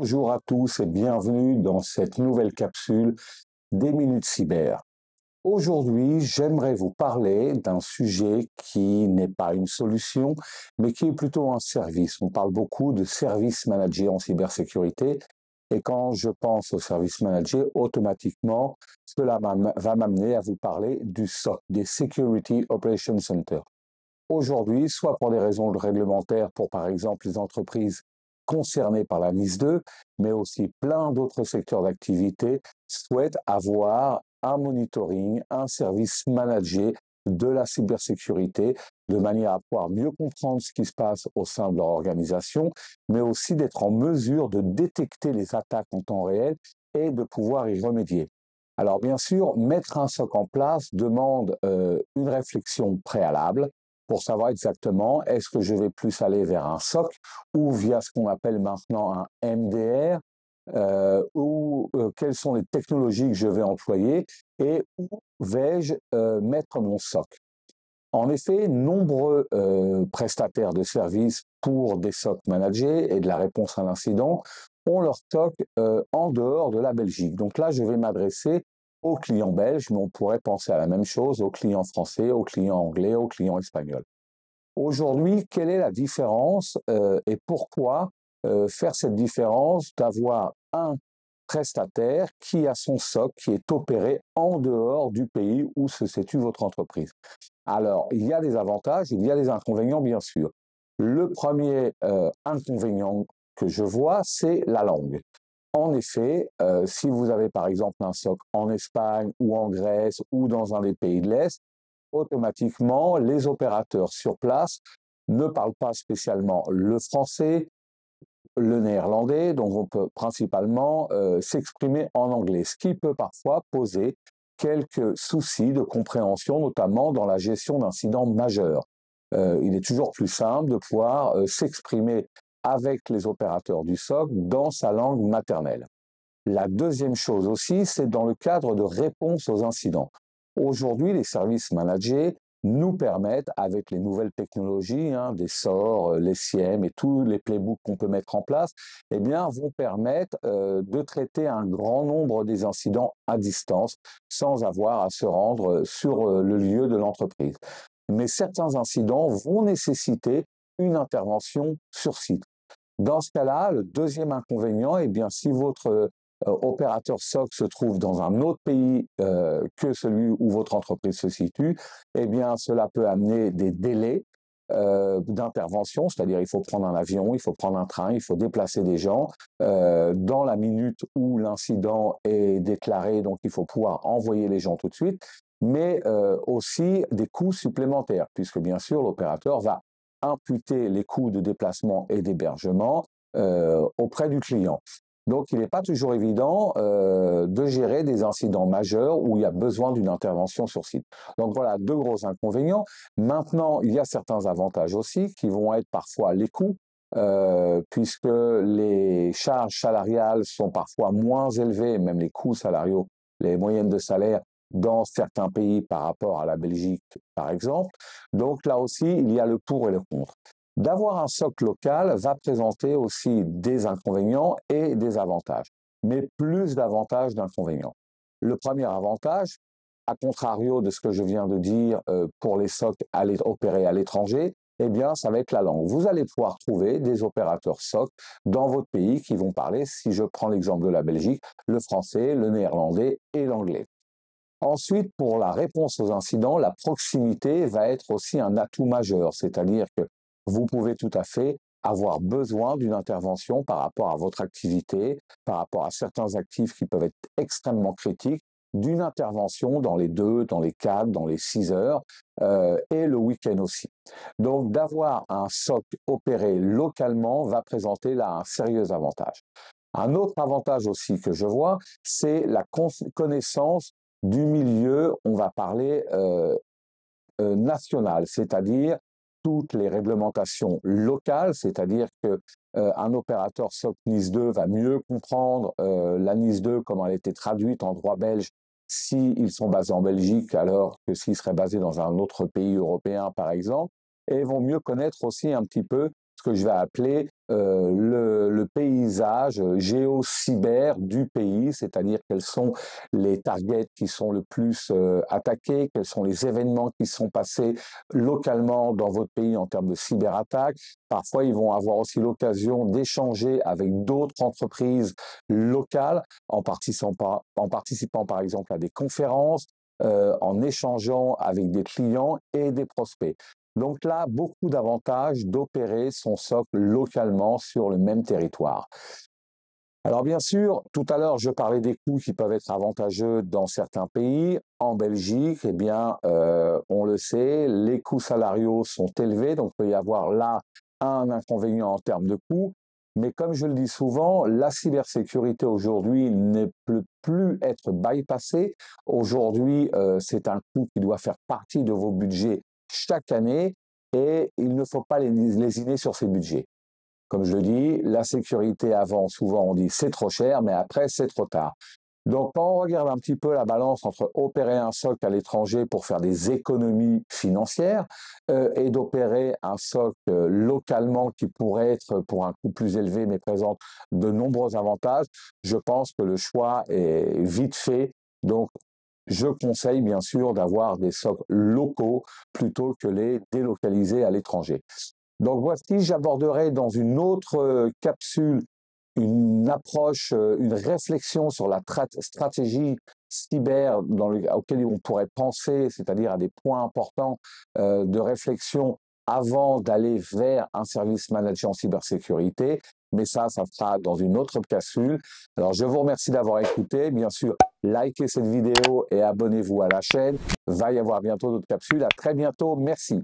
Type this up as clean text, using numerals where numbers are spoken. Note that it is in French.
Bonjour à tous et bienvenue dans cette nouvelle capsule des Minutes Cyber. Aujourd'hui, j'aimerais vous parler d'un sujet qui n'est pas une solution, mais qui est plutôt un service. On parle beaucoup de service manager en cybersécurité. Et quand je pense au service manager, automatiquement, cela va m'amener à vous parler du SOC, des Security Operations Center. Aujourd'hui, soit pour des raisons réglementaires, pour par exemple les entreprises concernées par la NIS2, mais aussi plein d'autres secteurs d'activité souhaitent avoir un monitoring, un service managé de la cybersécurité, de manière à pouvoir mieux comprendre ce qui se passe au sein de leur organisation, mais aussi d'être en mesure de détecter les attaques en temps réel et de pouvoir y remédier. Alors bien sûr, mettre un SOC en place demande une réflexion préalable pour savoir exactement est-ce que je vais plus aller vers un SOC ou via ce qu'on appelle maintenant un MDR, ou quelles sont les technologies que je vais employer et où vais-je mettre mon SOC. En effet, nombreux prestataires de services pour des SOC managés et de la réponse à l'incident ont leur SOC en dehors de la Belgique. Donc là, je vais m'adresser aux clients belges, mais on pourrait penser à la même chose aux clients français, aux clients anglais, aux clients espagnols. Aujourd'hui, quelle est la différence et pourquoi faire cette différence d'avoir un prestataire qui a son SOC qui est opéré en dehors du pays où se situe votre entreprise? Alors, il y a des avantages, il y a des inconvénients, bien sûr. Le premier inconvénient que je vois, c'est la langue. En effet, si vous avez par exemple un SOC en Espagne ou en Grèce ou dans un des pays de l'Est, automatiquement, les opérateurs sur place ne parlent pas spécialement le français, le néerlandais, donc on peut principalement s'exprimer en anglais, ce qui peut parfois poser quelques soucis de compréhension, notamment dans la gestion d'incidents majeurs. Il est toujours plus simple de pouvoir s'exprimer avec les opérateurs du SOC dans sa langue maternelle. La deuxième chose aussi, c'est dans le cadre de réponse aux incidents. Aujourd'hui, les services managés nous permettent, avec les nouvelles technologies, des SOR, les SIEM et tous les playbooks qu'on peut mettre en place, eh bien, vont permettre de traiter un grand nombre des incidents à distance sans avoir à se rendre sur le lieu de l'entreprise. Mais certains incidents vont nécessiter une intervention sur site. Dans ce cas-là, le deuxième inconvénient, eh bien, si votre opérateur SOC se trouve dans un autre pays que celui où votre entreprise se situe, eh bien, cela peut amener des délais d'intervention, c'est-à-dire il faut prendre un avion, il faut prendre un train, il faut déplacer des gens dans la minute où l'incident est déclaré, donc il faut pouvoir envoyer les gens tout de suite, mais aussi des coûts supplémentaires, puisque bien sûr l'opérateur va imputer les coûts de déplacement et d'hébergement auprès du client. Donc, il n'est pas toujours évident de gérer des incidents majeurs où il y a besoin d'une intervention sur site. Donc voilà, deux gros inconvénients. Maintenant, il y a certains avantages aussi qui vont être parfois les coûts, puisque les charges salariales sont parfois moins élevées, même les coûts salariaux, les moyennes de salaire dans certains pays par rapport à la Belgique, par exemple. Donc là aussi, il y a le pour et le contre. D'avoir un SOC local va présenter aussi des inconvénients et des avantages, mais plus d'avantages d'inconvénients. Le premier avantage, à contrario de ce que je viens de dire pour les SOC opérés à l'étranger, eh bien, ça va être la langue. Vous allez pouvoir trouver des opérateurs SOC dans votre pays qui vont parler, si je prends l'exemple de la Belgique, le français, le néerlandais et l'anglais. Ensuite, pour la réponse aux incidents, la proximité va être aussi un atout majeur, c'est-à-dire que vous pouvez tout à fait avoir besoin d'une intervention par rapport à votre activité, par rapport à certains actifs qui peuvent être extrêmement critiques, d'une intervention dans les 2, dans les 4, dans les 6 heures et le week-end aussi. Donc d'avoir un SOC opéré localement va présenter là un sérieux avantage. Un autre avantage aussi que je vois, c'est la connaissance du milieu, on va parler national, c'est-à-dire toutes les réglementations locales, c'est-à-dire que un opérateur SOC NIS2 va mieux comprendre la NIS2, comment elle a été traduite en droit belge s'ils sont basés en Belgique, alors que s'ils seraient basés dans un autre pays européen, par exemple, et vont mieux connaître aussi un petit peu ce que je vais appeler le paysage géo-cyber du pays, c'est-à-dire quels sont les targets qui sont le plus attaqués, quels sont les événements qui sont passés localement dans votre pays en termes de cyberattaques. Parfois, ils vont avoir aussi l'occasion d'échanger avec d'autres entreprises locales en participant par exemple à des conférences, en échangeant avec des clients et des prospects. Donc là, beaucoup d'avantages d'opérer son socle localement sur le même territoire. Alors bien sûr, tout à l'heure, je parlais des coûts qui peuvent être avantageux dans certains pays. En Belgique, eh bien, on le sait, les coûts salariaux sont élevés, donc il peut y avoir là un inconvénient en termes de coûts. Mais comme je le dis souvent, la cybersécurité aujourd'hui ne peut plus être bypassée. Aujourd'hui, c'est un coût qui doit faire partie de vos budgets chaque année et il ne faut pas les lésiner sur ces budgets. Comme je le dis, la sécurité avant, souvent on dit c'est trop cher, mais après c'est trop tard. Donc quand on regarde un petit peu la balance entre opérer un SOC à l'étranger pour faire des économies financières et d'opérer un SOC localement qui pourrait être pour un coût plus élevé mais présente de nombreux avantages, je pense que le choix est vite fait. Donc je conseille bien sûr d'avoir des SOC locaux plutôt que les délocaliser à l'étranger. Donc voici, j'aborderai dans une autre capsule une approche, une réflexion sur la stratégie cyber auquel on pourrait penser, c'est-à-dire à des points importants de réflexion avant d'aller vers un service manager en cybersécurité. Mais ça sera dans une autre capsule. Alors, je vous remercie d'avoir écouté. Bien sûr, likez cette vidéo et abonnez-vous à la chaîne. Va y avoir bientôt d'autres capsules. À très bientôt. Merci.